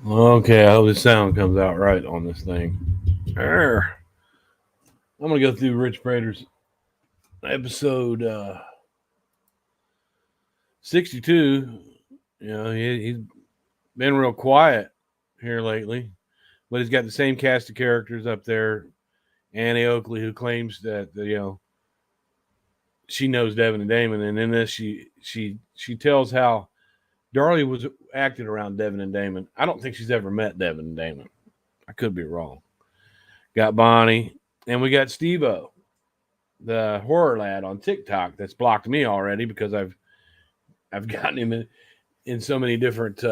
Okay, I hope the sound comes out right on this thing. Arr. I'm gonna go through Rich Prater's episode 62. He's been real quiet here lately, but he's got the same cast of characters up there. Annie Oakley, who claims that she knows Devin and Damon, and in this she tells how Darlie was acting around Devin and Damon. I don't think she's ever met Devin and Damon. I could be wrong. Got Bonnie, and we got Steve-O, the horror lad on TikTok that's blocked me already because I've gotten him in so many different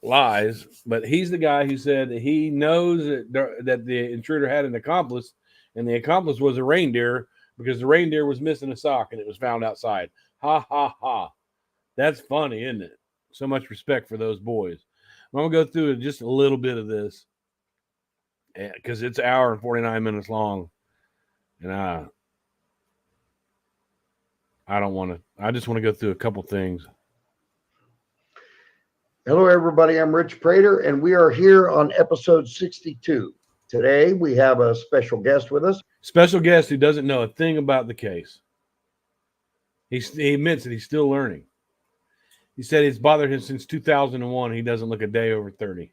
lies. But he's the guy who said that he knows that the intruder had an accomplice, and the accomplice was a reindeer because the reindeer was missing a sock and it was found outside. Ha ha ha! That's funny, isn't it? So much respect for those boys. I'm gonna go through just a little bit of this because it's an hour and 49 minutes long, and I don't want to. I just want to go through a couple things. Hello, everybody. I'm Rich Prater, and we are here on episode 62. Today, we have a special guest with us. Special guest who doesn't know a thing about the case. He admits that he's still learning. He said it's bothered him since 2001. He doesn't look a day over 30.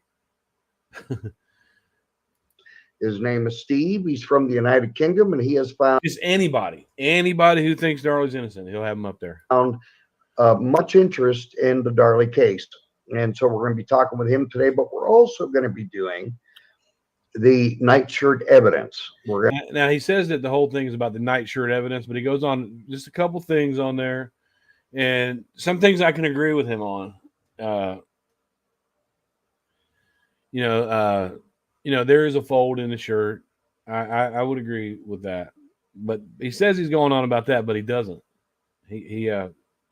His name is Steve. He's from the United Kingdom, and he has found just anybody who thinks Darlie's innocent, he'll have him up there. Found much interest in the Darlie case, and so we're going to be talking with him today. But we're also going to be doing the nightshirt evidence. Now he says that the whole thing is about the nightshirt evidence, but he goes on just a couple things on there, and some things I can agree with him on. There is a fold in the shirt. I would agree with that, but he says he's going on about that, but he doesn't. He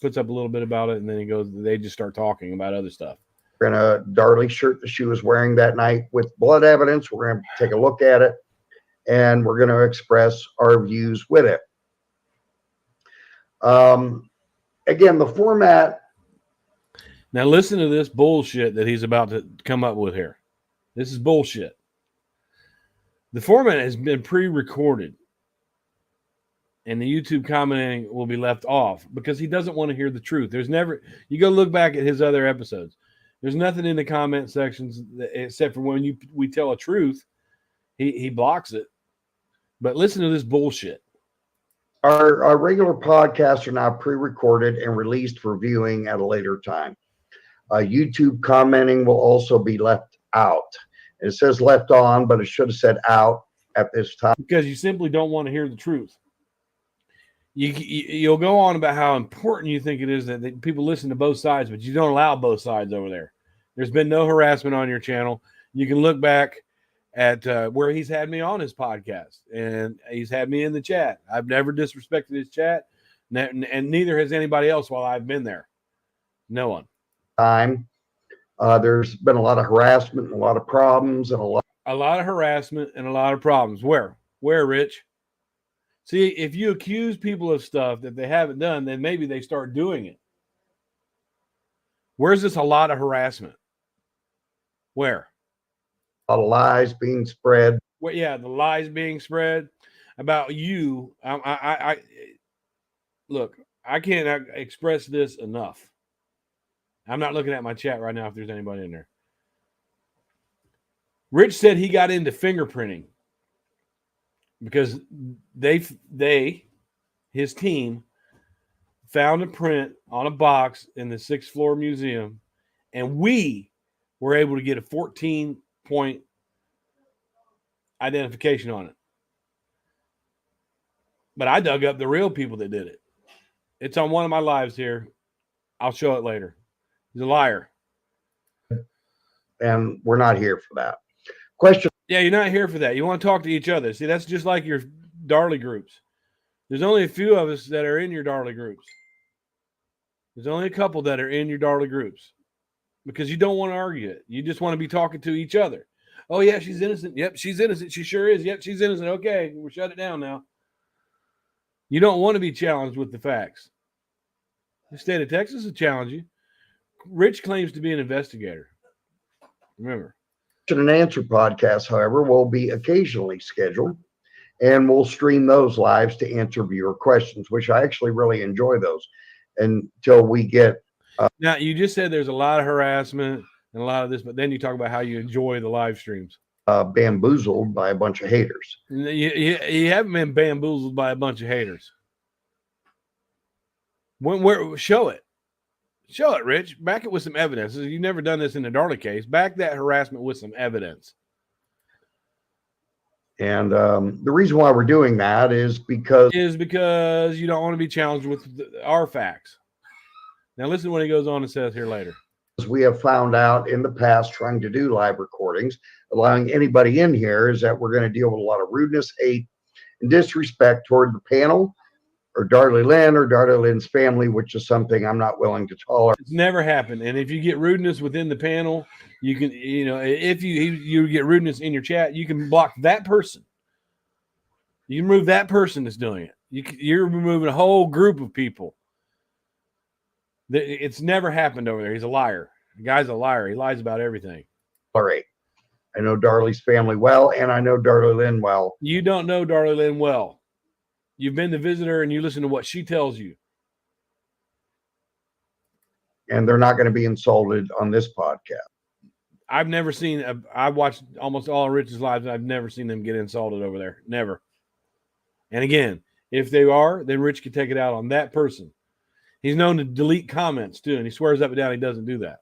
puts up a little bit about it, and then they just start talking about other stuff. We're in a Darlie shirt that she was wearing that night with blood evidence. We're going to take a look at it, and we're going to express our views with it. Again, the format. Now listen to this bullshit that he's about to come up with here. This is bullshit. The format has been pre-recorded, and the YouTube commenting will be left off because he doesn't want to hear the truth. You go look back at his other episodes. There's nothing in the comment sections except for when we tell a truth, he blocks it. But listen to this bullshit. Our regular podcasts are now pre-recorded and released for viewing at a later time. YouTube commenting will also be left out. It says left on, but it should have said out at this time. Because you simply don't want to hear the truth. You'll go on about how important you think it is that people listen to both sides, but you don't allow both sides over there. There's been no harassment on your channel. You can look back at where he's had me on his podcast, and he's had me in the chat. I've never disrespected his chat, and neither has anybody else while I've been there. No one. There's been a lot of harassment and a lot of problems and a lot of harassment and a lot of problems. Where, Rich? See, if you accuse people of stuff that they haven't done, then maybe they start doing it. Where's this a lot of harassment? Where? A lot of lies being spread. Well, yeah, the lies being spread about you. Look, I can't express this enough. I'm not looking at my chat right now if there's anybody in there. Rich said he got into fingerprinting because his team found a print on a box in the 6th floor museum, and we were able to get a 14-point identification on it. But I dug up the real people that did it. It's on one of my lives here. I'll show it later. He's a liar. And we're not here for that. Question. Yeah, you're not here for that. You want to talk to each other. See, that's just like your Darlie groups. There's only a few of us that are in your Darlie groups. There's only a couple that are in your Darlie groups because you don't want to argue it. You just want to be talking to each other. Oh, yeah, she's innocent. Yep, she's innocent. She sure is. Yep, she's innocent. Okay, we'll shut it down now. You don't want to be challenged with the facts. The state of Texas will challenge you. Rich claims to be an investigator. Remember. Question and answer podcasts, however, will be occasionally scheduled, and we'll stream those lives to answer viewer questions, which I actually really enjoy those until we get. Now, you just said there's a lot of harassment and a lot of this, but then you talk about how you enjoy the live streams. Bamboozled by a bunch of haters. You haven't been bamboozled by a bunch of haters. Show it. Show it, Rich. Back it with some evidence. You've never done this in the Darley case. Back that harassment with some evidence. And the reason why we're doing that is because you don't want to be challenged with our facts. Now listen to what he goes on and says here later. We have found out in the past trying to do live recordings, allowing anybody in here, is that we're going to deal with a lot of rudeness, hate, and disrespect toward the panel or Darley Lynn or Darley Lynn's family, which is something I'm not willing to tolerate. It's never happened. And if you get rudeness within the panel, you can, if you get rudeness in your chat, you can block that person. You can remove that person that's doing it. You're removing a whole group of people. It's never happened over there. He's a liar. The guy's a liar. He lies about everything. All right. I know Darley's family well, and I know Darley Lynn well. You don't know Darley Lynn well. You've been the visitor, and you listen to what she tells you. And they're not going to be insulted on this podcast. I've never seen. I watched almost all of Rich's lives, and I've never seen them get insulted over there. Never. And again, if they are, then Rich can take it out on that person. He's known to delete comments too, and he swears up and down he doesn't do that.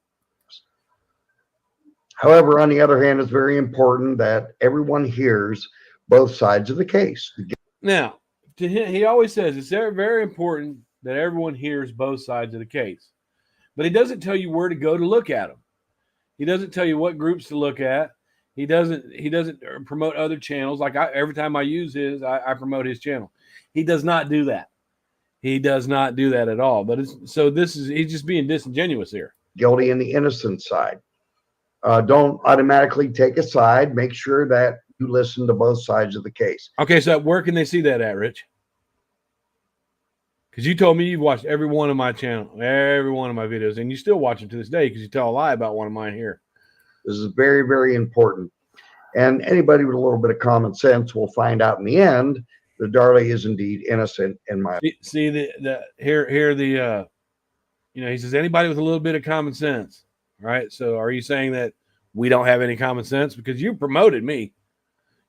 However, on the other hand, it's very important that everyone hears both sides of the case. Now, to him, he always says it's very, very important that everyone hears both sides of the case. But he doesn't tell you where to go to look at them. He doesn't tell you what groups to look at. He doesn't promote other channels. Like every time I use his, I promote his channel. He does not do that. He does not do that at all. But he's just being disingenuous here. Guilty and the innocent side. Don't automatically take a side. Make sure that you listen to both sides of the case. Okay, so where can they see that at, Rich? Because you told me you've watched every one of my channel, every one of my videos, and you still watch them to this day because you tell a lie about one of mine here. This is very, very important. And anybody with a little bit of common sense will find out in the end that Darley is indeed innocent in my see he says anybody with a little bit of common sense, right? So are you saying that we don't have any common sense? Because you promoted me.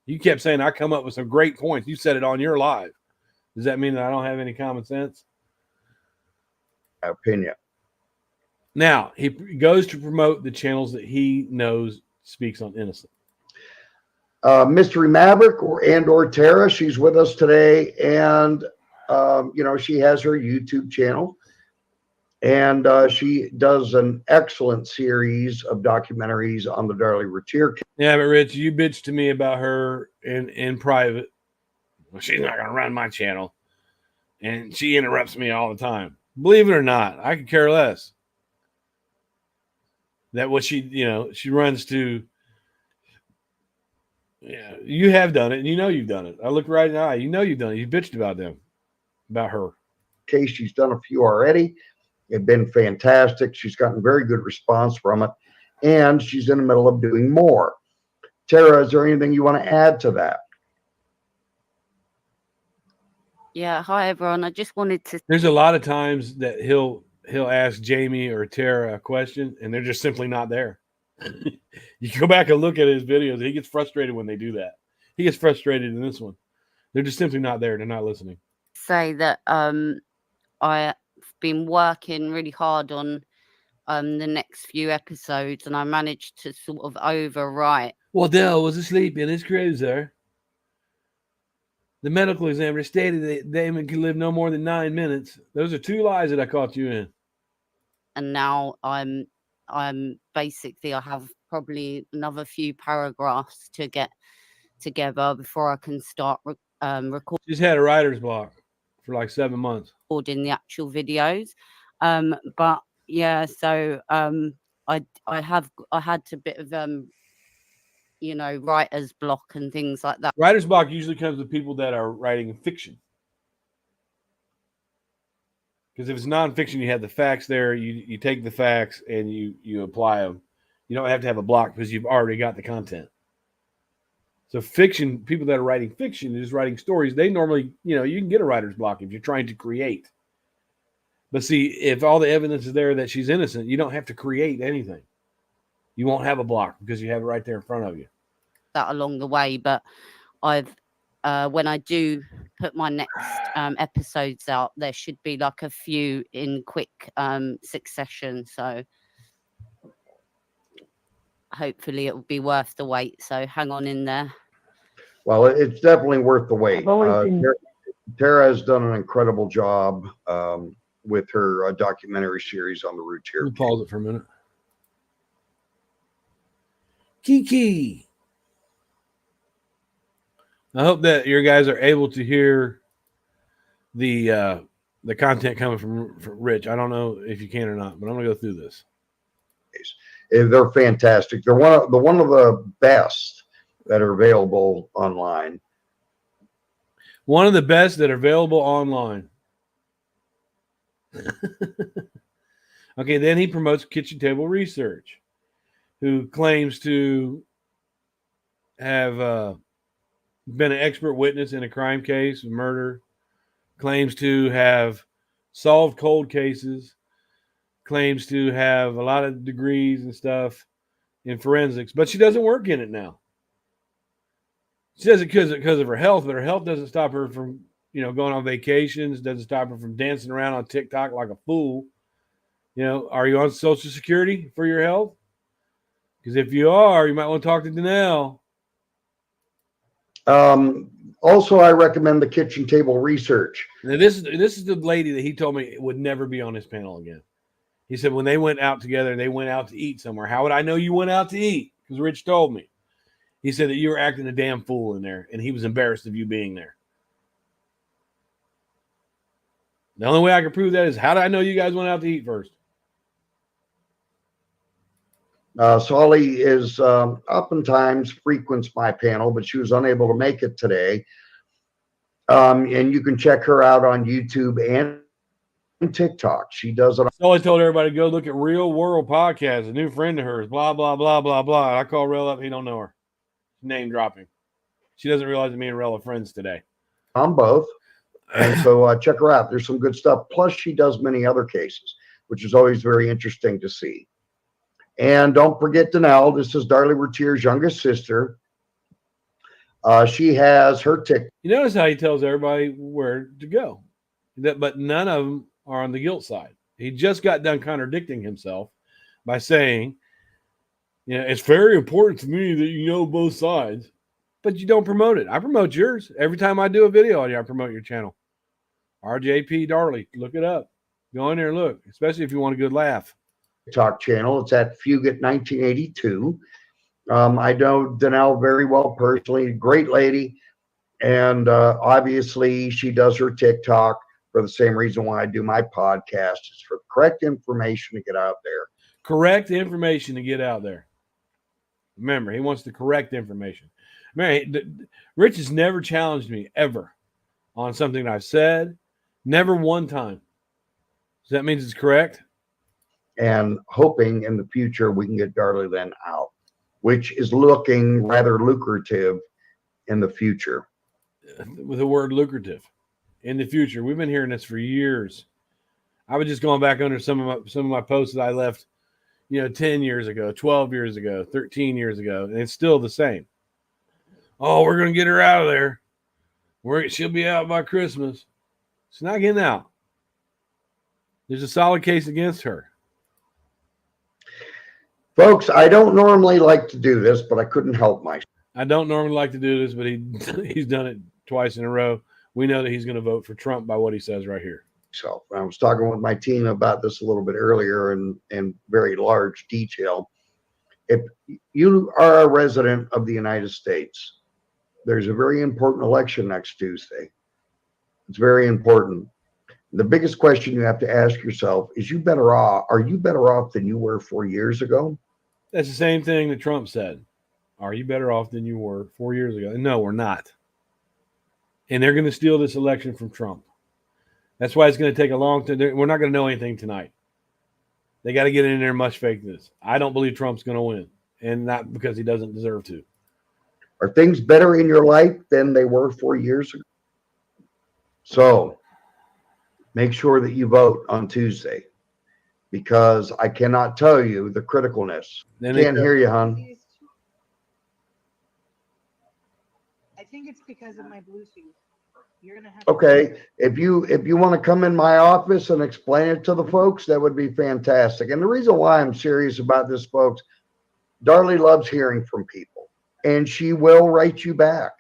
You kept saying I come up with some great points. You said it on your live. Does that mean that I don't have any common sense? opinion. Now he goes to promote the channels that he knows speaks on innocent. Mystery Maverick or Tara, she's with us today, and she has her YouTube channel, and she does an excellent series of documentaries on the Darley Routier. Yeah, but Rich, you bitched to me about her in private. Well, she's not going to run my channel, and she interrupts me all the time. Believe it or not, I could care less. That what she runs to. Yeah, you have done it, and you've done it. I look right in the eye. You've done it. You bitched about her. Okay, she's done a few already. They've been fantastic. She's gotten very good response from it, and she's in the middle of doing more. Tara, is there anything you want to add to that? Yeah, hi everyone. I just wanted to. There's a lot of times that he'll ask Jamie or Tara a question, and they're just simply not there. You go back and look at his videos. He gets frustrated when they do that. He gets frustrated in this one. They're just simply not there. They're not listening. Say that I've been working really hard on the next few episodes, and I managed to sort of overwrite. Well, Dell was asleep in his cruiser. The medical examiner stated that Damon can live no more than 9 minutes. Those are 2 lies that I caught you in. And now I'm basically, I have probably another few paragraphs to get together before I can start recording. She's had a writer's block for like 7 months. Recording the actual videos. But yeah, so I had a bit of writer's block and things like that. Writer's block usually comes with people that are writing fiction. Because if it's nonfiction, you have the facts there. You take the facts and you apply them. You don't have to have a block because you've already got the content. So fiction, people that are writing fiction, just writing stories, they normally, you can get a writer's block if you're trying to create. But see, if all the evidence is there that she's innocent, you don't have to create anything. You won't have a block because you have it right there in front of you. That along the way, but I've when I do put my next episodes out, there should be like a few in quick succession. So hopefully it will be worth the wait. So hang on in there. Well, it's definitely worth the wait. Tara has done an incredible job with her documentary series on the Routier. Let me pause it for a minute. Kiki. I hope that your guys are able to hear the content coming from Rich. I don't know if you can or not, but I'm gonna go through this. They're fantastic. They're one of the best that are available online. One of the best that are available online. Okay, then he promotes Kitchen Table Research, who claims to have been an expert witness in a crime case, a murder, claims to have solved cold cases, claims to have a lot of degrees and stuff in forensics, but she doesn't work in it now. She does it because of her health, but her health doesn't stop her from, going on vacations, doesn't stop her from dancing around on TikTok like a fool. Are you on Social Security for your health? Because if you are, you might want to talk to Danelle. Also, I recommend the Kitchen Table Research. Now, this is the lady that he told me would never be on his panel again. He said when they went out together, they went out to eat somewhere. How would I know you went out to eat? Because Rich told me. He said that you were acting a damn fool in there, and he was embarrassed of you being there. The only way I can prove that is, how did I know you guys went out to eat first? Solly is oftentimes frequents my panel, but she was unable to make it today. And you can check her out on YouTube and TikTok. She does it. So I told everybody to go look at Real World Podcast, a new friend of hers, blah, blah, blah, blah, blah. I call Rel up. He don't know her. Name dropping. She doesn't realize that me and Rel are friends today. On both. And so check her out. There's some good stuff. Plus, she does many other cases, which is always very interesting to see. And don't forget Danelle. This is Darlie Routier's youngest sister. She has her ticket. You notice how he tells everybody where to go, but none of them are on the guilt side. He just got done contradicting himself by saying, it's very important to me that you know both sides, but you don't promote it. I promote yours. Every time I do a video on you, I promote your channel. RJP Darlie, look it up. Go in there and look, especially if you want a good laugh. Talk channel. It's at Fugit 1982. I know Danelle very well personally, great lady. And obviously she does her TikTok for the same reason why I do my podcast. It's for correct information to get out there. Correct information to get out there. Remember, he wants the correct information. Rich has never challenged me ever on something I've said. Never one time. So that means it's correct? And hoping in the future we can get Darlie then out, which is looking rather lucrative in the future. With the word lucrative in the future. We've been hearing this for years. I was just going back under some of my posts that I left, 10 years ago, 12 years ago, 13 years ago, and it's still the same. Oh, we're going to get her out of there. She'll be out by Christmas. She's not getting out. There's a solid case against her. Folks, I don't normally like to do this, but I couldn't help myself. I don't normally like to do this, but he's done it twice in a row. We know that he's going to vote for Trump by what he says right here. So I was talking with my team about this a little bit earlier in very large detail. If you are a resident of the United States, there's a very important election next Tuesday. It's very important. The biggest question you have to ask yourself is, are you better off than you were 4 years ago? That's the same thing that Trump said. Are you better off than you were 4 years ago? And no, we're not. And they're going to steal this election from Trump. That's why it's going to take a long time. We're not going to know anything tonight. They got to get in there and much fake this. I don't believe Trump's going to win, and not because he doesn't deserve to. Are things better in your life than they were 4 years ago? So make sure that you vote on Tuesday, because I cannot tell you the criticalness. Can't hear you, hon. I think it's because of my Bluetooth. You're gonna have Okay, if you want to come in my office and explain it to the folks, that would be fantastic. And the reason why I'm serious about this, folks, Darlie loves hearing from people, and she will write you back.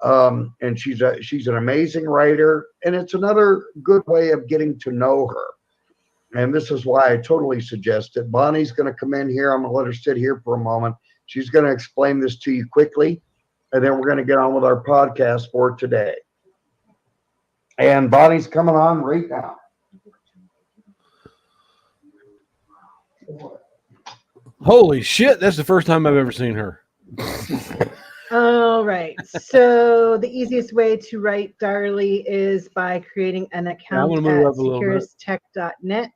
And she's an amazing writer, and it's another good way of getting to know her. And this is why I totally suggest it. Bonnie's going to come in here. I'm going to let her sit here for a moment. She's going to explain this to you quickly, and then we're going to get on with our podcast for today. And Bonnie's coming on right now. Holy shit, that's the first time I've ever seen her. All right. So the easiest way to write Darlie is by creating an account at securestech.net.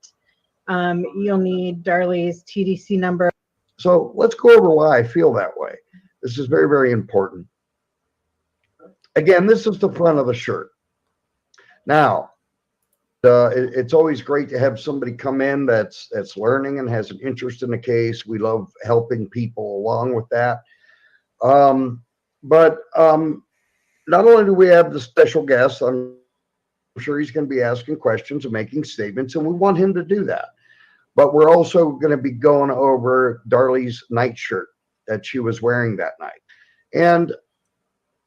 You'll need Darlie's TDC number. So let's go over why I feel that way. This is very, very important. Again, this is the front of the shirt. Now, it's always great to have somebody come in that's learning and has an interest in the case. We love helping people along with that. But not only do we have the special guest, I'm sure he's going to be asking questions and making statements, and we want him to do that. But we're also going to be going over Darlie's nightshirt that she was wearing that night. And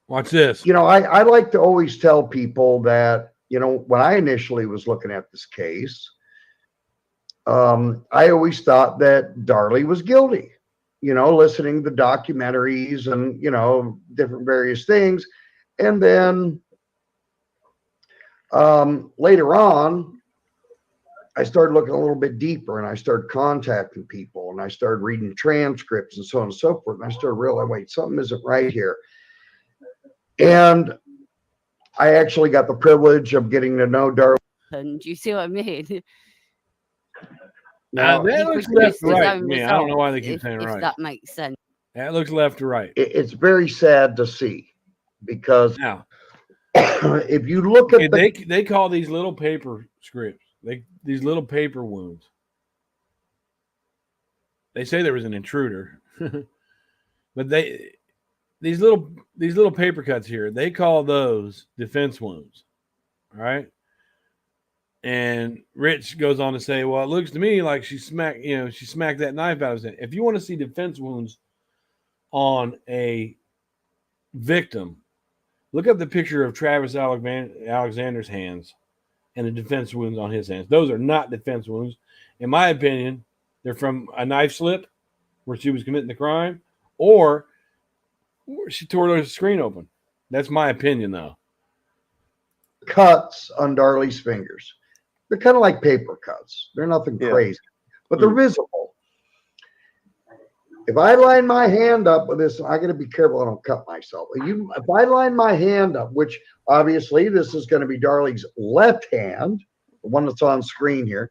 watch this. You know, I like to always tell people that, you know, when I initially was looking at this case, I always thought that Darlie was guilty. You know, listening to documentaries and, you know, different various things. And then later on, I started looking a little bit deeper, and I started contacting people, and I started reading transcripts and so on and so forth. And I started realizing, wait, something isn't right here. And I actually got the privilege of getting to know Darlie. And you see what I mean? Now, that looks left to right to me. I don't know why they keep saying right. If that makes sense. That looks left to right. It's very sad to see, because now, if you look at they call these little paper scripts, these little paper wounds. They say there was an intruder, but these little paper cuts here, they call those defense wounds. All right. And Rich goes on to say, well, it looks to me like she smacked that knife out of his hand. If you want to see defense wounds on a victim, look up the picture of Travis Alexander's hands and the defense wounds on his hands. Those are not defense wounds. In my opinion, they're from a knife slip where she was committing the crime, or she tore the screen open. That's my opinion, though. Cuts on Darlie's fingers. They're kind of like paper cuts. They're nothing crazy, but they're visible. If I line my hand up with this, I got to be careful I don't cut myself. If I line my hand up, which obviously this is going to be Darlie's left hand, the one that's on screen here.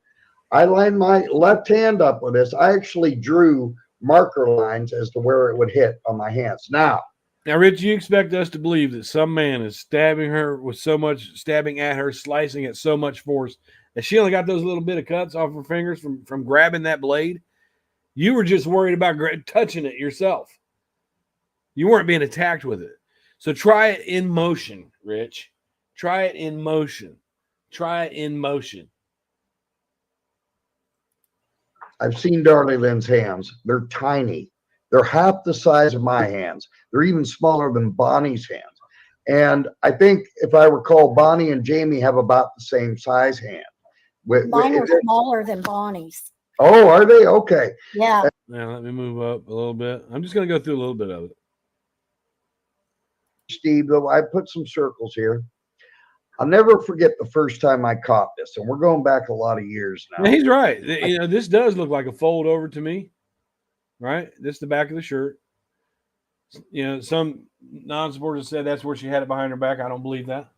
I line my left hand up with this. I actually drew marker lines as to where it would hit on my hands. Now, Rich, you expect us to believe that some man is stabbing at her, slicing at so much force that she only got those little bit of cuts off her fingers from grabbing that blade? You were just worried about touching it yourself. You weren't being attacked with it. So try it in motion, Rich. Try it in motion. Try it in motion. I've seen Darlie Lynn's hands. They're tiny. They're half the size of my hands. They're even smaller than Bonnie's hands. And I think, if I recall, Bonnie and Jamie have about the same size hand. Mine are smaller than Bonnie's. Oh, are they? Okay. Yeah. Now let me move up a little bit. I'm just going to go through a little bit of it. Steve, though, I put some circles here. I'll never forget the first time I caught this, and we're going back a lot of years now. Yeah, he's right. This does look like a fold over to me, right? This is the back of the shirt. Some non-supporters said that's where she had it behind her back. I don't believe that.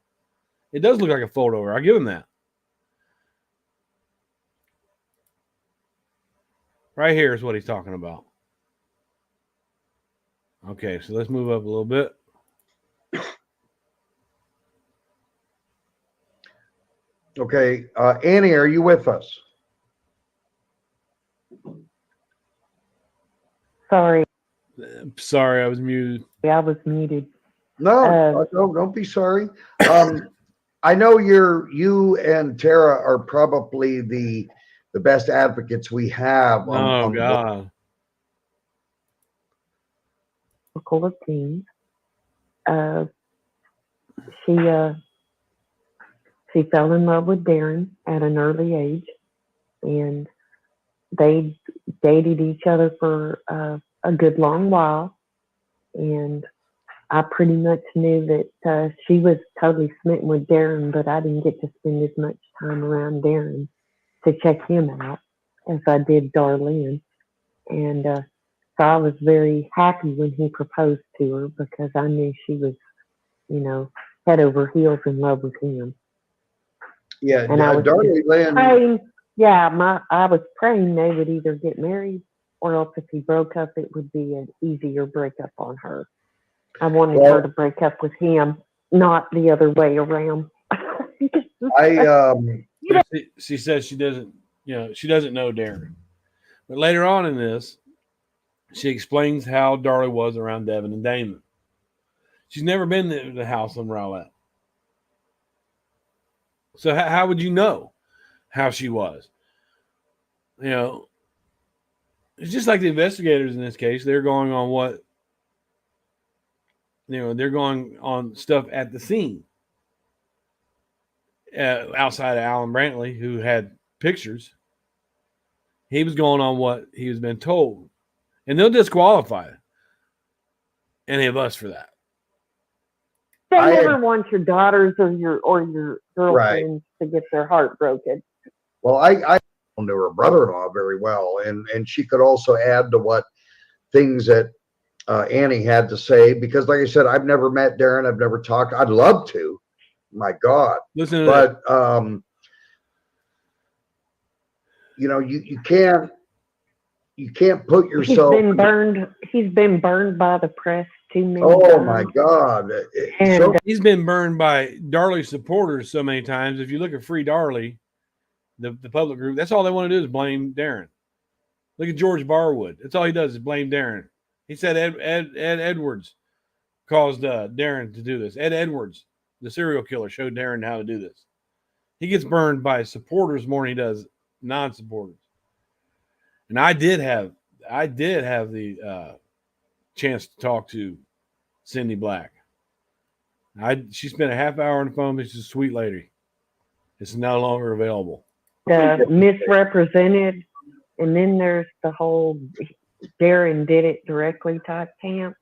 It does look like a fold over. I'll give him that. Right here is what he's talking about. Okay, so let's move up a little bit. Okay, Annie, are you with us? Sorry, Sorry, I was muted. I was muted. No, don't be sorry. I know you and Tara are probably the best advocates we have. Oh God. Circle of teens. She fell in love with Darren at an early age, and they dated each other for a good long while. And I pretty much knew that she was totally smitten with Darren, but I didn't get to spend as much time around Darren to check him out as I did Darlene. And so I was very happy when he proposed to her because I knew she was, head over heels in love with him. Yeah, and I was Darlene. praying. Yeah, I was praying they would either get married, or else if he broke up, it would be an easier breakup on her. I wanted her to break up with him, not the other way around. She says she doesn't know Darren. But later on in this, she explains how Darlie was around Devin and Damon. She's never been to the house on Rowlett. So how would you know how she was? It's just like the investigators in this case. They're going on what, they're going on stuff at the scene. Outside of Alan Brantley, who had pictures, he was going on what he was been told. And they'll disqualify any of us for that. They never want your daughters or your girlfriends to get their heart broken. Well, I knew her brother-in-law very well, and she could also add to what things that Annie had to say, because like I said, I've never met Darren. I've never talked. I'd love to. My God. Listen, but you can't put yourself. He's been burned by the press too many times. Oh my God. And he's been burned by Darlie supporters so many times. If you look at Free Darlie, the public group, that's all they want to do is blame Darren. Look at George Barwood. That's all he does is blame Darren. He said Ed Edwards caused Darren to do this. Ed Edwards, the serial killer, showed Darren how to do this. He gets burned by supporters more than he does non-supporters. And I did have the chance to talk to Cindy Black. She spent a half hour on the phone. She's a sweet lady. It's no longer available. Misrepresented, and then there's the whole Darren did it directly type camp,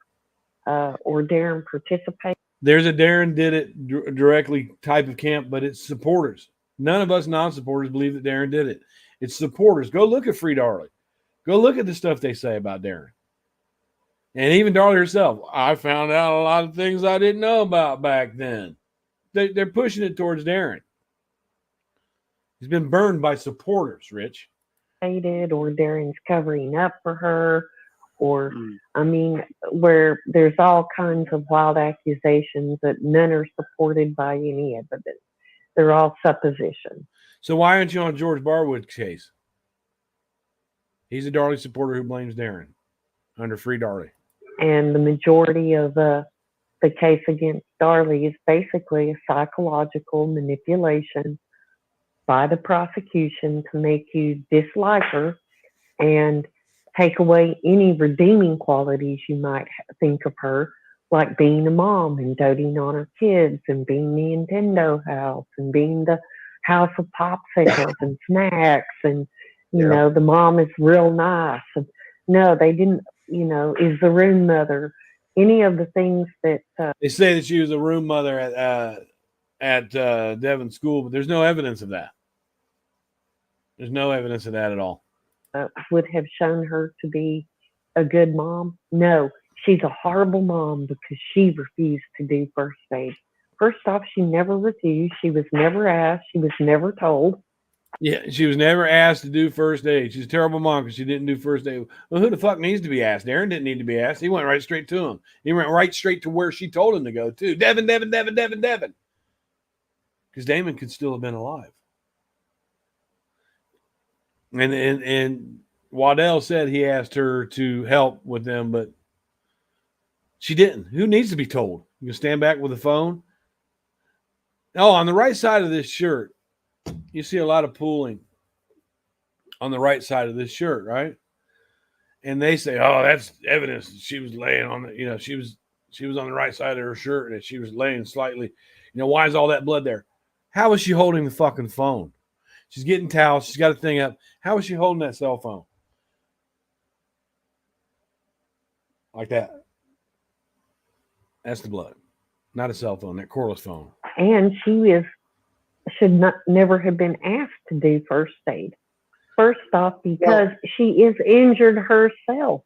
or Darren participated. There's a Darren did it directly type of camp, but it's supporters. None of us non-supporters believe that Darren did it. It's supporters. Go look at Free Darlie. Go look at the stuff they say about Darren. And even Darlie herself, I found out a lot of things I didn't know about back then. They're pushing it towards Darren. He's been burned by supporters, Rich. Or Darren's covering up for her, or where there's all kinds of wild accusations that none are supported by any evidence. They're all suppositions. So why aren't you on George Barwood's case? He's a Darlie supporter who blames Darren under Free Darlie. And the majority of the case against Darlie is basically a psychological manipulation by the prosecution to make you dislike her and take away any redeeming qualities you might think of her, like being a mom and doting on her kids and being the Nintendo house and being the house of popsicles and snacks and, the mom is real nice. And no, they didn't, is the room mother, any of the things that... they say that she was a room mother at Devon's school, but there's no evidence of that. There's no evidence of that at all. Would have shown her to be a good mom. No, she's a horrible mom because she refused to do first aid. First off, she never refused. She was never asked. She was never told. Yeah, she was never asked to do first aid. She's a terrible mom because she didn't do first aid. Well, who the fuck needs to be asked? Darren didn't need to be asked. He went right straight to him. He went right straight to where she told him to go to. Devin. Because Damon could still have been alive. And Waddell said he asked her to help with them, but she didn't. Who needs to be told? You can stand back with the phone. Oh, on the right side of this shirt, you see a lot of pooling on the right side of this shirt, right? And they say, "Oh, that's evidence that she was laying on the, she was on the right side of her shirt and she was laying slightly. Why is all that blood there? How is she holding the fucking phone? She's getting towels. She's got a thing up. How is she holding that cell phone? Like that. That's the blood, not a cell phone, that cordless phone. And she should never have been asked to do first aid. First off, because she is injured herself.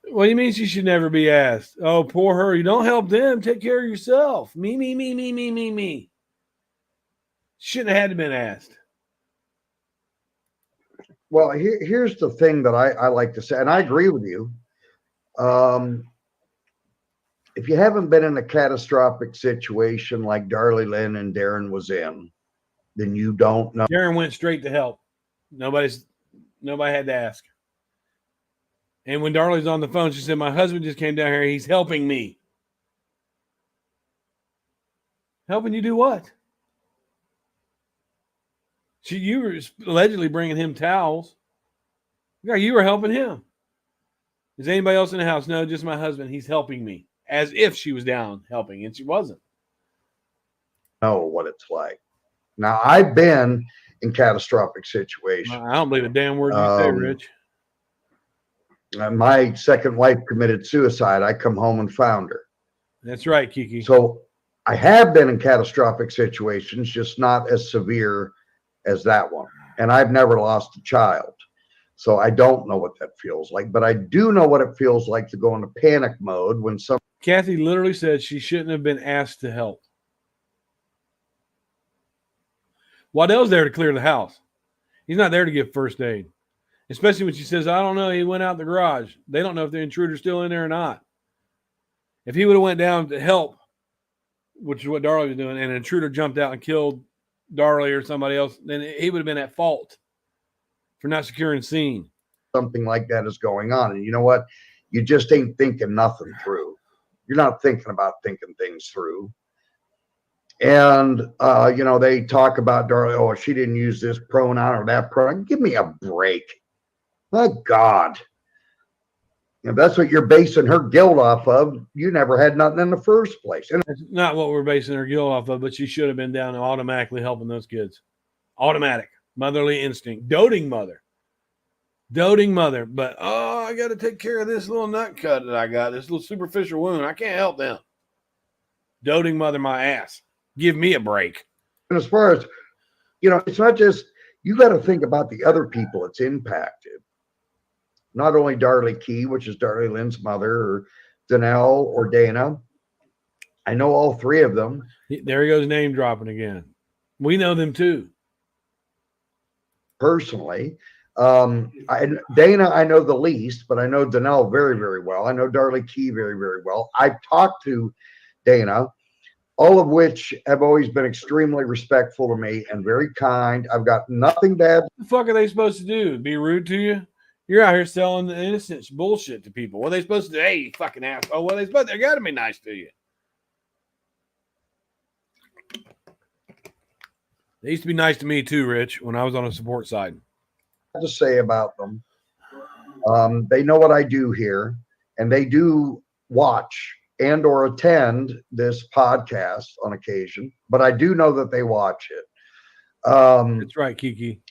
What do you mean she should never be asked? Oh, poor her. You don't help them. Take care of yourself. Me. Shouldn't have had to been asked. Well, here's the thing that I like to say, and I agree with you. If you haven't been in a catastrophic situation like Darlie Lynn and Darren was in, then you don't know. Darren went straight to help. Nobody had to ask. And when Darlie's on the phone, she said, "My husband just came down here. He's helping me." Helping you do what? You were allegedly bringing him towels. Yeah, you were helping him. Is anybody else in the house? No, just my husband. He's helping me. As if she was down helping, and she wasn't. Know what it's like. Now, I've been in catastrophic situations. I don't believe a damn word you say, Rich. My second wife committed suicide. I come home and found her. That's right, Kiki. So I have been in catastrophic situations, just not as severe as that one. And I've never lost a child. So I don't know what that feels like, but I do know what it feels like to go into panic mode when Kathy literally said she shouldn't have been asked to help. Waddell's there to clear the house. He's not there to give first aid. Especially when she says, "I don't know, he went out the garage." They don't know if the intruder's still in there or not. If he would have went down to help, which is what Darlie was doing, and an intruder jumped out and killed Darlie or somebody else, then he would have been at fault for not securing scene. Something like that is going on. And you know what? You just ain't thinking nothing through. You're not thinking about thinking things through. And, they talk about Darlie, oh, she didn't use this pronoun or that pronoun. Give me a break. My God. That's what you're basing her guilt off of. You never had nothing in the first place. And that's not what we're basing her guilt off of, but she should have been down and automatically helping those kids. Automatic. Motherly instinct. Doting mother. But, I got to take care of this little nut cut that I got, this little superficial wound. I can't help them. Doting mother my ass. Give me a break. And as far as, it's not just, you got to think about the other people it's impacted. Not only Darlie Key, which is Darlie Lynn's mother, or Danelle or Dana. I know all three of them. There he goes, name dropping again. We know them too. Personally. Dana, I know the least, but I know Danelle very, very well. I know Darlie Key very, very well. I've talked to Dana, all of which have always been extremely respectful to me and very kind. I've got nothing bad. What the fuck are they supposed to do? Be rude to you? You're out here selling the innocent bullshit to people. What are they supposed to do? Hey, you fucking asshole. What are they supposed to do? They got to be nice to you. They used to be nice to me too, Rich, when I was on the support side. To say about them. They know what I do here, and they do watch and or attend this podcast on occasion, but I do know that they watch it. That's right, Kiki.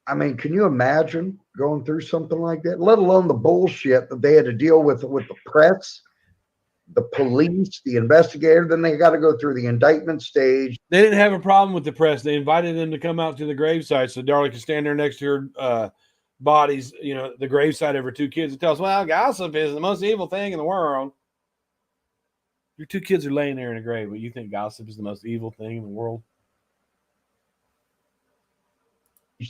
I mean, can you imagine going through something like that, let alone the bullshit that they had to deal with the press, the police, the investigator? Then they got to go through the indictment stage. They didn't have a problem with the press. They invited them to come out to the gravesite so Darlie could stand there next to her bodies, the gravesite of her two kids, and tell us, well, gossip is the most evil thing in the world. Your two kids are laying there in a grave, but you think gossip is the most evil thing in the world?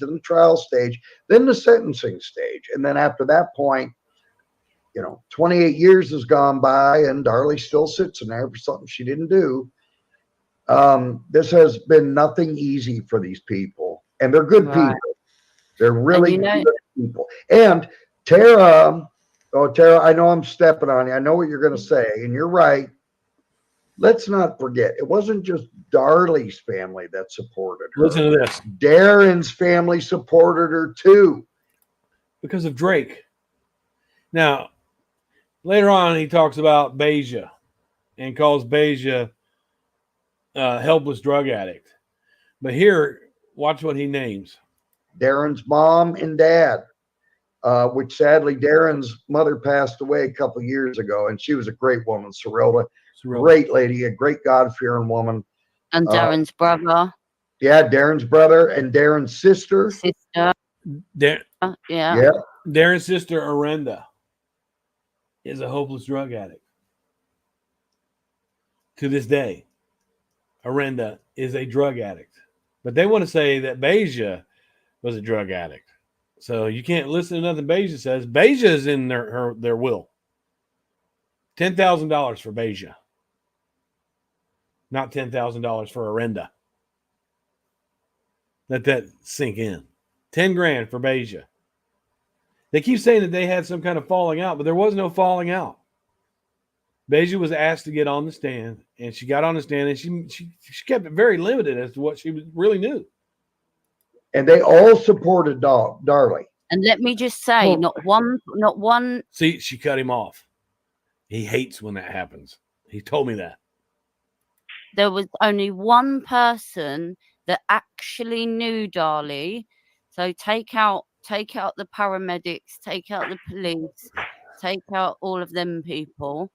then the trial stage, then the sentencing stage. And then after that point, 28 years has gone by and Darlie still sits in there for something she didn't do. This has been nothing easy for these people, and they're good people. They're really good people. And Tara, I know I'm stepping on you. I know what you're going to say, and you're right. Let's not forget, it wasn't just Darlie's family that supported her. Listen to this. Darren's family supported her too. Because of Drake. Now, later on, he talks about Beja and calls Beja a helpless drug addict. But here, watch what he names. Darren's mom and dad, which sadly Darren's mother passed away a couple years ago, and she was a great woman, Cyrilda. Great lady, a great God-fearing woman. And Darren's brother. Yeah, Darren's brother and Darren's sister. Yeah. Darren's sister, Arenda, is a hopeless drug addict. To this day, Arenda is a drug addict. But they want to say that Beja was a drug addict. So you can't listen to nothing Beja says. Beja is in their will. $10,000 for Beja. Not $10,000 for Arenda. Let that sink in. 10 grand for Beja. They keep saying that they had some kind of falling out, but there was no falling out. Beja was asked to get on the stand, and she got on the stand, and she kept it very limited as to what she really knew. And they all supported Darlie. And let me just say, not one. See, she cut him off. He hates when that happens. He told me that. There was only one person that actually knew Darlie. So take out the paramedics, take out the police, take out all of them people.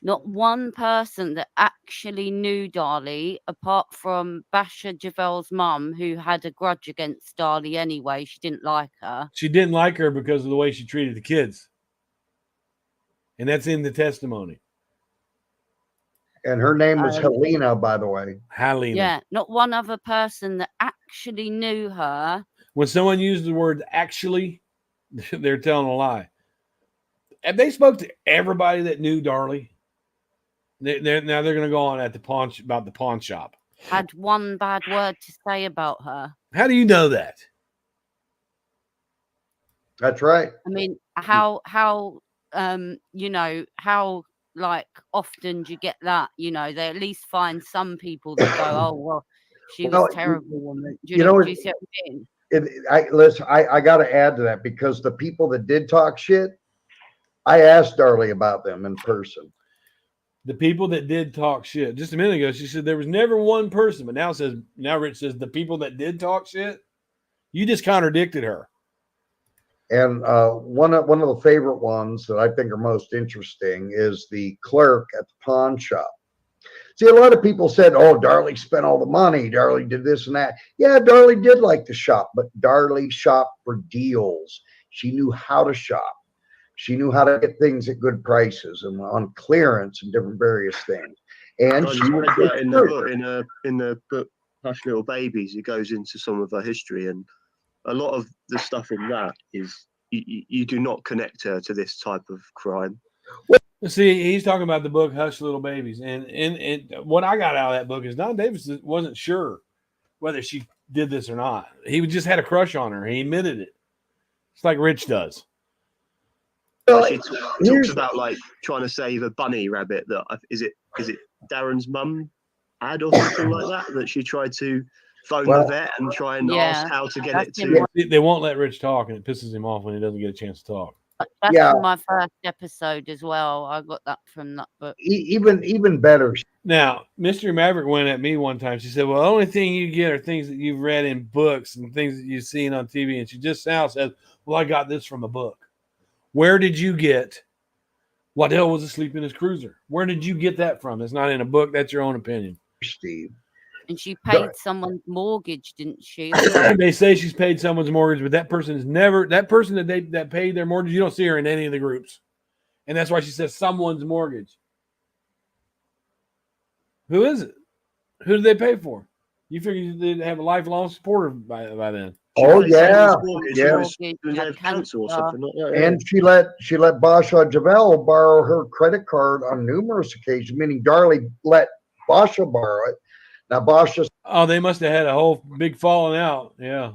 Not one person that actually knew Darlie, apart from Basha Javel's mum, who had a grudge against Darlie anyway. She didn't like her. She didn't like her because of the way she treated the kids. And that's in the testimony. And her name was Helena, by the way. Helena. Yeah, not one other person that actually knew her. When someone used the word actually, they're telling a lie. Have they spoke to everybody that knew Darlie? Now they're going to go on at about the pawn shop. Had one bad word to say about her. How do you know that? That's right. I mean, how like often do you get that? They at least find some people that go, oh well, she was a terrible woman. Do you see what I mean? I got to add to that, because the people that did talk shit, I asked Darlie about them in person. The people that did talk shit. Just a minute ago, she said there was never one person, but now Rich says the people that did talk shit. You just contradicted her. And one of the favorite ones that I think are most interesting is the clerk at the pawn shop. See, a lot of people said, oh, Darlie spent all the money. Darlie did this and that. Yeah, Darlie did like to shop, but Darlie shopped for deals. She knew how to shop. She knew how to get things at good prices and on clearance and different various things. And she was in the book Hush Little Babies, it goes into some of her history, and a lot of the stuff in that is you do not connect her to this type of crime. See, he's talking about the book Hush Little Babies, and what I got out of that book is Don Davis wasn't sure whether she did this or not. He just had a crush on her. He admitted it. It's like Rich does. Well, she talks about like trying to save a bunny rabbit. That is it Darren's mum had or something like that she tried to phone the vet and try and ask how to get it to. They won't let Rich talk, and it pisses him off when he doesn't get a chance to talk. That's from my first episode as well. I got that from that book. Even better. Now, Mystery Maverick went at me one time. She said, well, the only thing you get are things that you've read in books and things that you've seen on TV. And she just now says, well, I got this from a book. Where did you get Waddell was asleep in his cruiser? Where did you get that from? It's not in a book. That's your own opinion. Steve. And she paid someone's mortgage, didn't she? They say she's paid someone's mortgage, but that person is never that person that paid their mortgage. You don't see her in any of the groups, and that's why she says someone's mortgage. Who is it? Who did they pay for? You figure they'd have a lifelong supporter by then. Oh yeah, Mortgage, She was had cancer or cancer. something like that. and she let Basha Javel borrow her credit card on numerous occasions, meaning Darlie let Basha borrow it. Now Basha they must have had a whole big falling out. Yeah.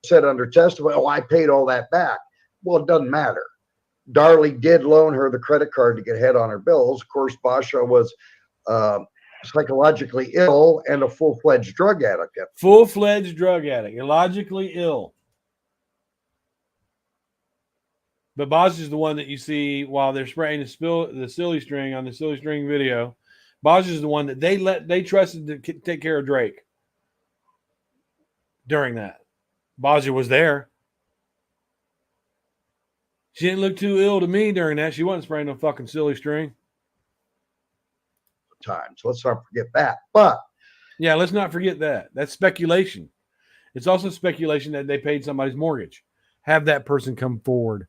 said under testimony, "Oh, I paid all that back." Well, it doesn't matter. Darlie did loan her the credit card to get ahead on her bills. Of course, Basha was psychologically ill and a full-fledged drug addict. Full-fledged drug addict, illogically ill. But Bosch is the one that you see while they're spraying the silly string on the silly string video. Bosch is the one that they trusted to take care of Drake during that. Baja was there. She didn't look too ill to me during that. She wasn't spraying no fucking silly string. Time. So let's not forget that. But yeah, let's not forget that. That's speculation. It's also speculation that they paid somebody's mortgage. Have that person come forward.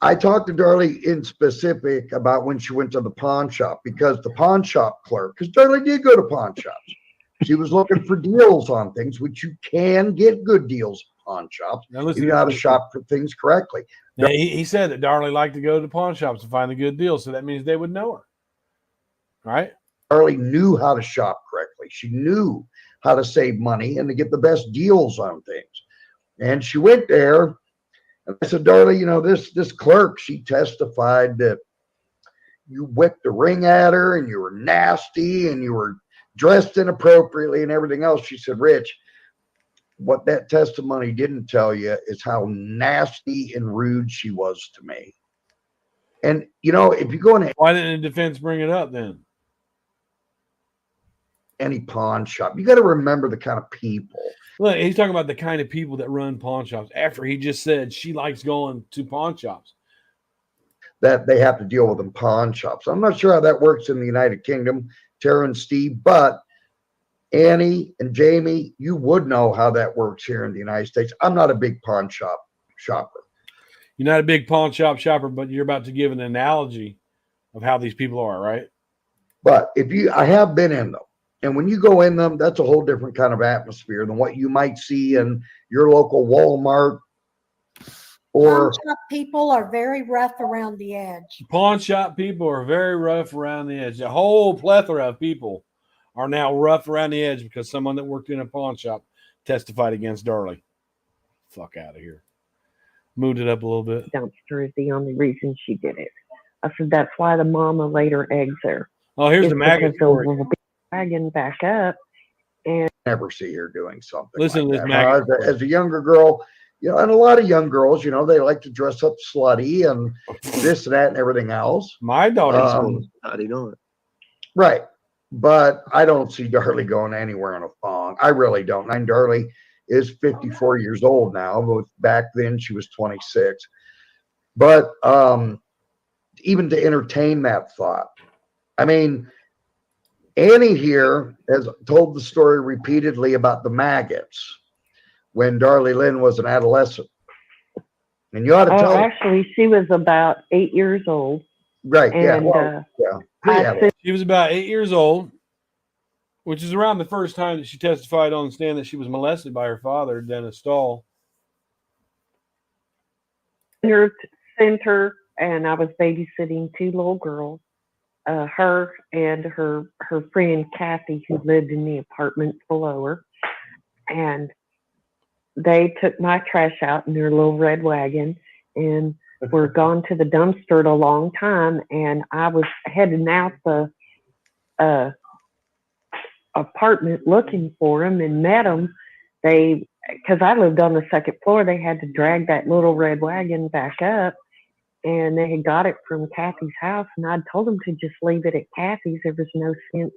I talked to Darlie in specific about when she went to the pawn shop, because the pawn shop clerk, because Darlie did go to pawn shops. She was looking for deals on things, which you can get good deals at pawn shops if you know how to shop for things correctly. Now, he said that Darlie liked to go to pawn shops to find the good deals, so that means they would know her. Right? Darlie knew how to shop correctly. She knew how to save money and to get the best deals on things. And she went there, and I said, Darlie, you know, this clerk, she testified that you whipped the ring at her and you were nasty and you were dressed inappropriately and everything else. She said, Rich, what that testimony didn't tell you is how nasty and rude she was to me. And, you know, if you go in why didn't the defense bring it up then? Any pawn shop, you got to remember the kind of people. Look, he's talking about the kind of people that run pawn shops after he just said she likes going to pawn shops. That they have to deal with in pawn shops. I'm not sure how that works in the United Kingdom, Tara and Steve, but Annie and Jamie, you would know how that works here in the United States. I'm not a big pawn shop shopper. You're not a big pawn shop shopper, but you're about to give an analogy of how these people are, right? But I have been in them. And when you go in them, that's a whole different kind of atmosphere than what you might see in your local Walmart. Or pawn shop people are very rough around the edge. Pawn shop people are very rough around the edge. A whole plethora of people are now rough around the edge because someone that worked in a pawn shop testified against Darlie. Fuck out of here. Moved it up a little bit. Dumpster is the only reason she did it. I said that's why the mama laid her eggs there. Oh, here's the maggot story. Wagon back up, and never see her doing something. Listen like to this maggot as a younger girl, you know, and a lot of young girls, you know, they like to dress up slutty and this and that and everything else. My daughter, right? But I don't see Darlie going anywhere in a thong. I really don't. And Darlie is 54 years old now, but back then she was 26. But even to entertain that thought, I mean, Annie here has told the story repeatedly about the maggots when Darlie Lynn was an adolescent. And you ought to tell actually, she was about 8 years old. Right, and, she was about 8 years old, which is around the first time that she testified on the stand that she was molested by her father, Dennis Stahl. Her center, and I was babysitting two little girls. Her and her friend Kathy, who lived in the apartment below her, and they took my trash out in their little red wagon and were gone to the dumpster at a long time. And I was heading out the apartment looking for them and met them. Because I lived on the second floor, they had to drag that little red wagon back up. And they had got it from Kathy's house, and I'd told them to just leave it at Kathy's. There was no sense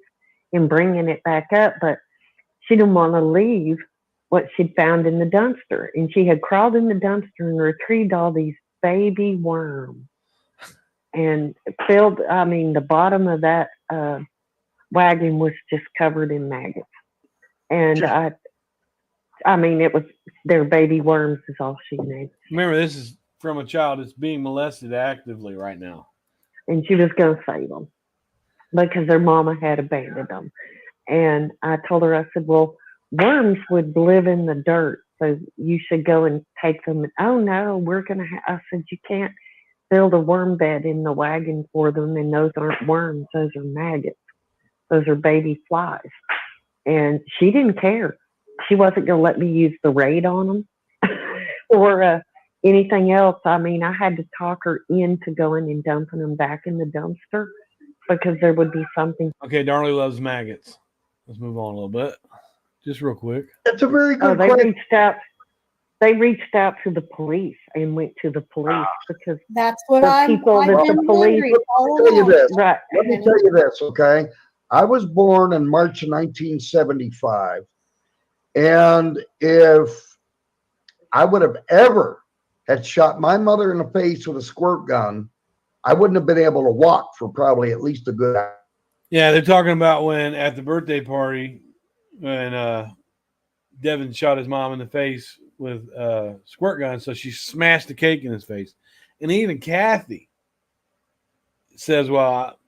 in bringing it back up, but she didn't want to leave what she'd found in the dumpster. And she had crawled in the dumpster and retrieved all these baby worms and the bottom of that wagon was just covered in maggots. And it was their baby worms is all she knew. Remember, this is from a child that's being molested actively right now. And she was going to save them because their mama had abandoned them. And I told her, I said, well, worms would live in the dirt, so you should go and take them. Oh no, we're gonna. I said you can't build a worm bed in the wagon for them, and those aren't worms; those are maggots. Those are baby flies. And she didn't care. She wasn't gonna let me use the raid on them or anything else. I mean, I had to talk her into going and dumping them back in the dumpster because there would be something. Okay, Darley loves maggots. Let's move on a little bit. Just real quick. That's a very good they question. reached out to the police and went to the police because That's what the I've people that been the police. wondering all Let me tell you along. this. Right. Let me tell you this, okay? I was born in March of 1975. And if I would have ever had shot my mother in the face with a squirt gun, I wouldn't have been able to walk for probably at least a good hour. Yeah, they're talking about when at the birthday party, when Devin shot his mom in the face with a squirt gun, so she smashed the cake in his face. And even Kathy says, well,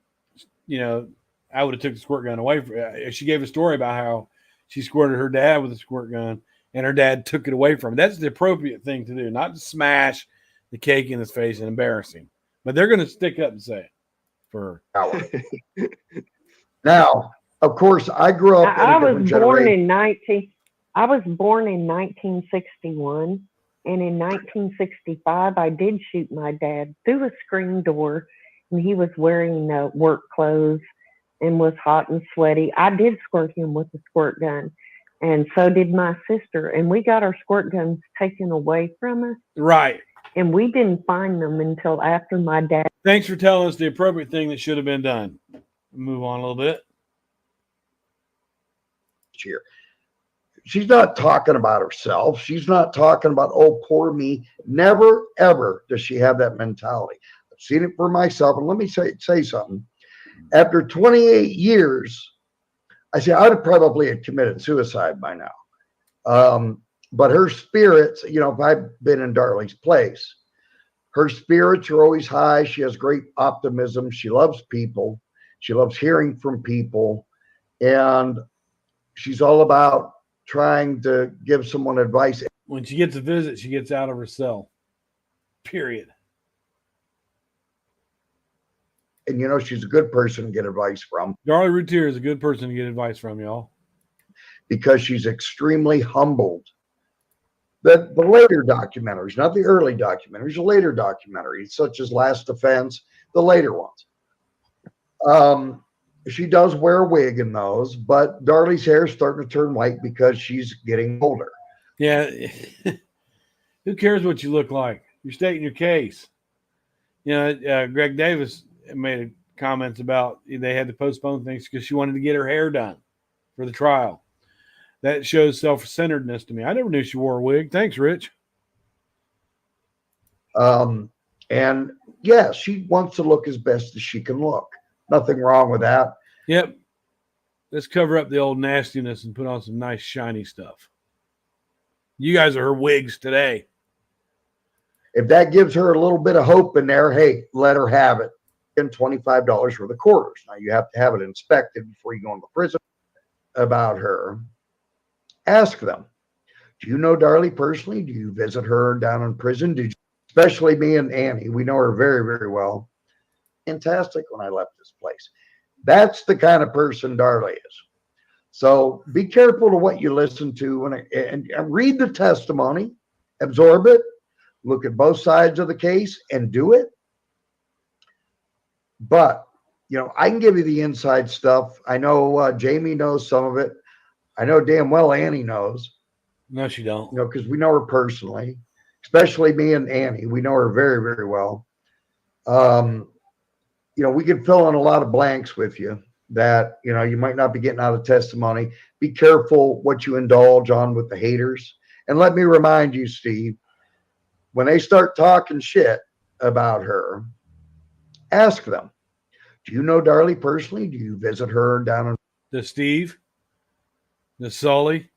I would have took the squirt gun away from her. She gave a story about how she squirted her dad with a squirt gun and her dad took it away from her. That's the appropriate thing to do, not to smash the cake in his face and embarrass him. But they're going to stick up and say it for her. Now, of course, I grew up in a different generation. I was born in 1961, and in 1965, I did shoot my dad through a screen door, and he was wearing work clothes and was hot and sweaty. I did squirt him with a squirt gun, and so did my sister, and we got our squirt guns taken away from us. Right. And we didn't find them until after my dad. Thanks for telling us the appropriate thing that should have been done. Move on a little bit. Here. She's not talking about herself. She's not talking about, oh, poor me. Never, ever does she have that mentality. I've seen it for myself. And let me say something. After 28 years, I say I would have probably had committed suicide by now. But her spirits, if I've been in Darley's place, her spirits are always high. She has great optimism. She loves people. She loves hearing from people. And she's all about trying to give someone advice. When she gets a visit, she gets out of her cell. Period. And she's a good person to get advice from. Darley Routier is a good person to get advice from, y'all. Because she's extremely humbled. The later documentaries, not the early documentaries, the later documentaries, such as Last Defense, the later ones. She does wear a wig in those, but Darley's hair is starting to turn white because she's getting older. Yeah. Who cares what you look like? You're stating your case. Greg Davis made comments about they had to postpone things because she wanted to get her hair done for the trial. That shows self-centeredness to me. I never knew she wore a wig. Thanks, Rich. And yeah, she wants to look as best as she can look. Nothing wrong with that. Yep. Let's cover up the old nastiness and put on some nice shiny stuff. You guys are her wigs today. If that gives her a little bit of hope in there, hey, let her have it. And $25 for the quarters. Now you have to have it inspected before you go into prison. About her, ask them. Do you know Darley personally? Do you visit her down in prison? Especially me and Annie. We know her very, very well. Fantastic when I left this place. That's the kind of person Darley is. So be careful to what you listen to and read the testimony, absorb it, look at both sides of the case and do it. But, I can give you the inside stuff. I know Jamie knows some of it. I know damn well Annie knows. No, she don't. Because we know her personally, especially me and Annie. We know her very, very well. We could fill in a lot of blanks with you that, you might not be getting out of testimony. Be careful what you indulge on with the haters. And let me remind you, Steve, when they start talking shit about her, ask them, do you know Darley personally? Do you visit her down in... Does Steve? Does Sully?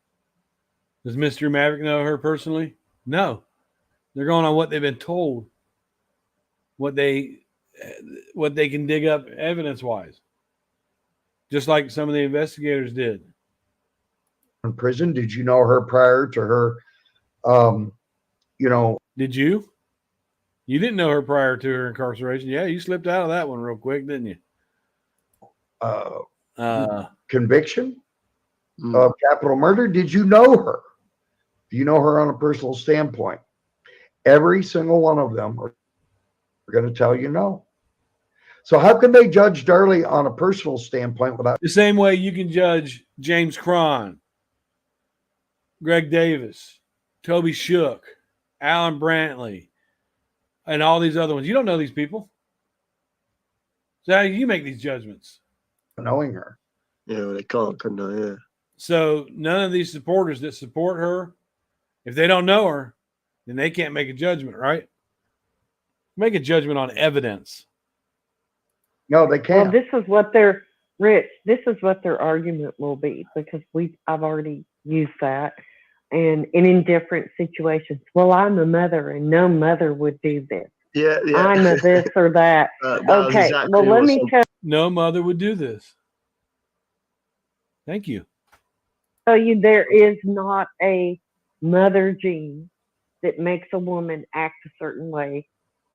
Does Mr. Maverick know her personally? No. They're going on what they've been told. What they can dig up evidence-wise. Just like some of the investigators did. in prison. Did you know her prior to her, Did you? You didn't know her prior to her incarceration. Yeah, you slipped out of that one real quick, didn't you? Conviction of capital murder? Did you know her? Do you know her on a personal standpoint? Every single one of them are going to tell you no. So how can they judge Darlie on a personal standpoint without the same way you can judge James Cron, Greg Davis, Toby Shook, Alan Brantley, and all these other ones? You don't know these people. So how do you make these judgments? knowing her? Yeah, well, they can't, couldn't they? Yeah. So none of these supporters that support her, if they don't know her, then they can't make a judgment, right? Make a judgment on evidence. No, they can't. Well, this is what their Rich. This is what their argument will be, because I've already used that, and in different situations. Well, I'm a mother, and no mother would do this. Yeah. I'm a this or that. Okay. Exactly, well, let me No mother would do this. Thank you. tell you, there is not a mother gene that makes a woman act a certain way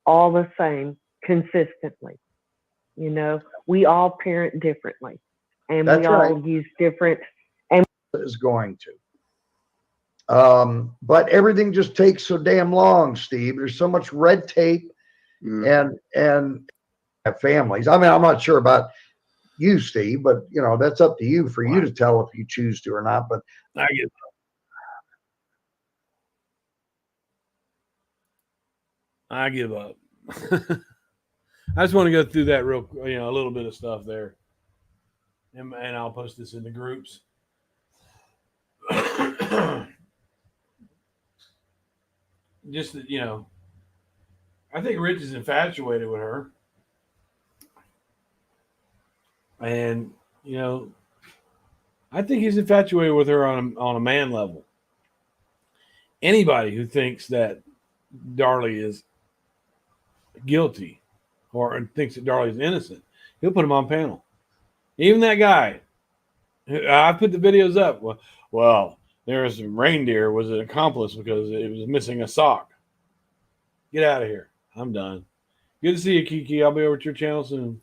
all the same consistently. You know, we all parent differently, and That's we all right. use different. Is going to. But everything just takes so damn long, Steve. There's so much red tape and families. I mean, I'm not sure about you, Steve, but that's up to you for you to tell if you choose to or not. But I give up. I just want to go through that real, a little bit of stuff there, and I'll post this in the groups. Just that, I think Rich is infatuated with her, and I think he's infatuated with her on a man level. Anybody who thinks that Darlie is guilty or thinks that Darlie is innocent, he'll put him on panel. Even that guy, I put the videos up. Well, there's a reindeer was an accomplice because it was missing a sock. Get out of here. I'm done. Good to see you, Kiki. I'll be over at your channel soon.